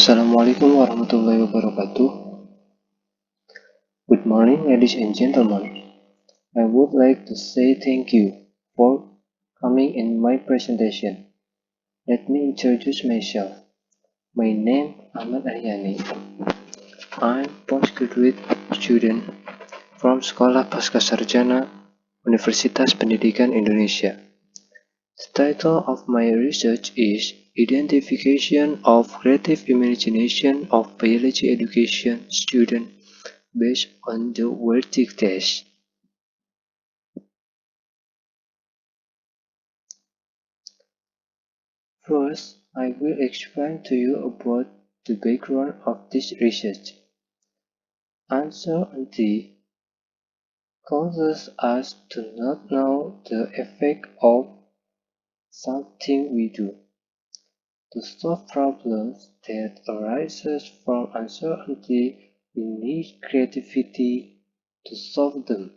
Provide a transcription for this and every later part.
Assalamualaikum warahmatullahi wabarakatuh. Good morning, ladies and gentlemen. I would like to say thank you for coming in my presentation. Let me introduce myself. My name is Ahmad Ahyani. I'm postgraduate student from Sekolah Pascasarjana Universitas Pendidikan Indonesia. The title of my research is Identification of Creative Imagination of Biology Education Students based on the Wartegg test. First, I will explain to you about the background of this research. Uncertainty causes us to not know the effect of something we do. To solve problems that arises from uncertainty, we need creativity to solve them.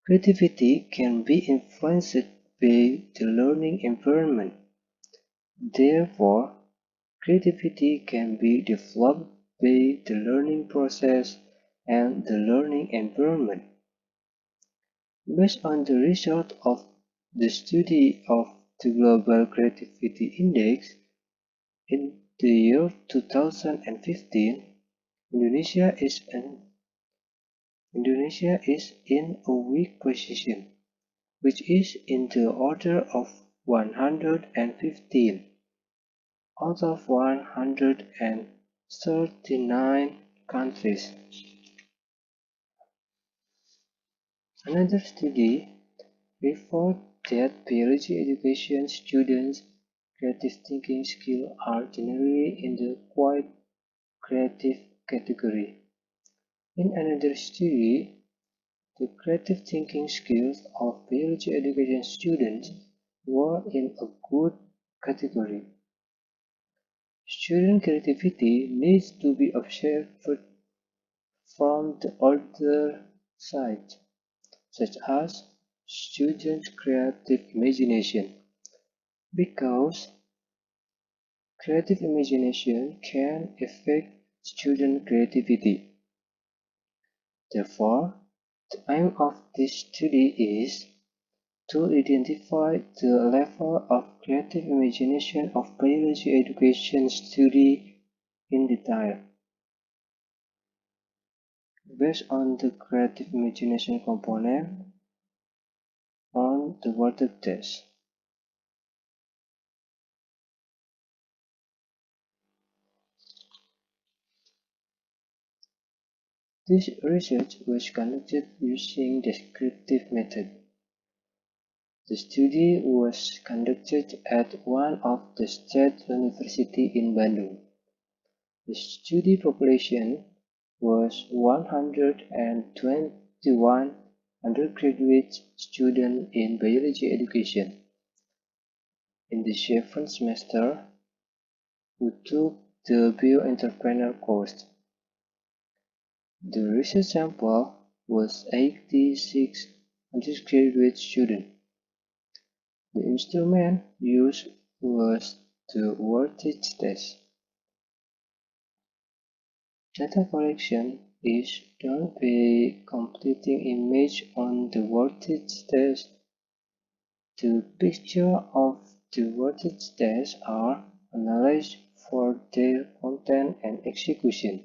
Creativity can be influenced by the learning environment. Therefore, creativity can be developed by the learning process and the learning environment. Based on the result of the study of the Global Creativity Index in the year 2015, Indonesia is in a weak position, which is in the order of 115 out of 139 countries. Another study reported that biology education students' creative thinking skills are generally in the quite creative category. In another study, the creative thinking skills of biology education students were in a good category. Student creativity needs to be observed from the other side, such as student creative imagination, because creative imagination can affect student creativity. Therefore, the aim of this study is to identify the level of creative imagination of biology education students in detail. Based on the creative imagination component on the Wartegg test. This research was conducted using descriptive method. The study was conducted at one of the state universities in Bandung. The study population was 121 undergraduate students in biology education. In the seventh semester, who took the bioentrepreneur course. The research sample was 86 undergraduate students. The instrument used was the Wartegg test. Data collection is done by completing images on the Wartegg test. The pictures of the Wartegg test are analyzed for their content and execution.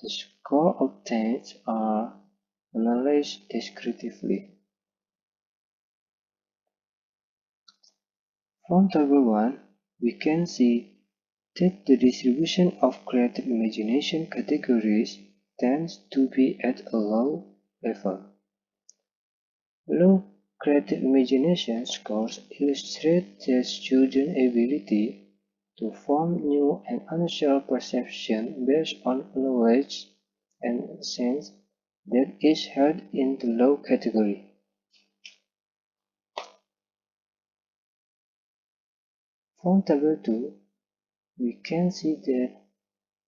The score obtained are analyzed descriptively. From Table 1, we can see that the distribution of creative imagination categories tends to be at a low level. Low creative imagination scores illustrate the student's ability to form new and unusual perceptions based on knowledge and sense that is held in the low category. From Table 2, we can see that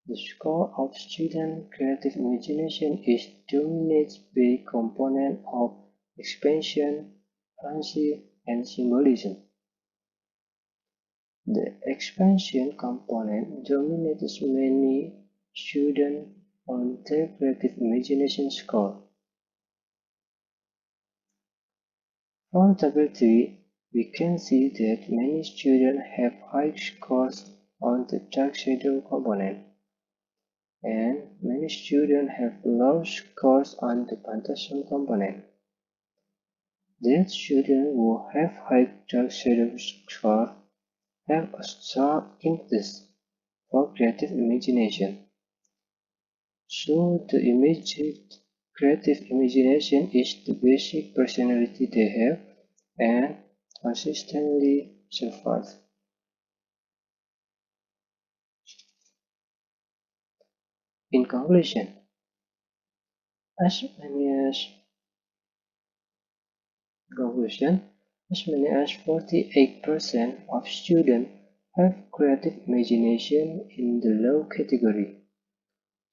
the score of student creative imagination is dominated by components of expansion, fancy, and symbolism. The expansion component dominates many students on their creative imagination score. From Table 3, we can see that many students have high scores on the dark shadow component, and many students have low scores on the phantasm component. Those students who have high dark shadow score have a strong impetus for creative imagination. So the creative imagination is the basic personality they have and consistently survive. In conclusion, as many as conclusion, as many as 48% of students have creative imagination in the low category,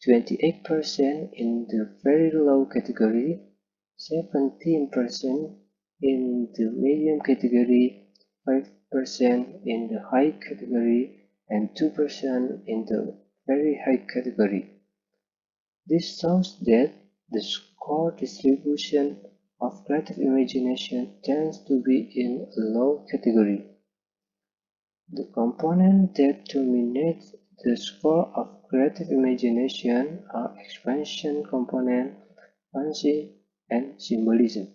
28% in the very low category, 17% in the medium category, 5% in the high category, and 2% in the very high category. This shows that the score distribution of creative imagination tends to be in a low category. The components that dominate the score of creative imagination are expansion component, fancy, and symbolism.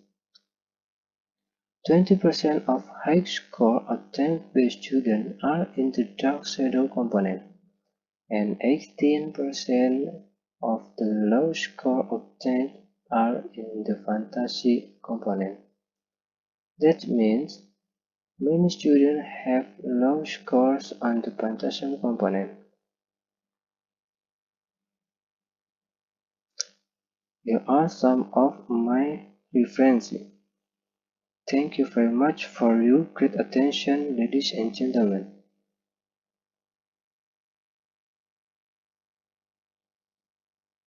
20% of high score obtained by students are in the dark shadow component, and 18% of the low score obtained are in the fantasy component. That means many students have low scores on the phantasm component. Here are some of my references. Thank you very much for your great attention, ladies and gentlemen.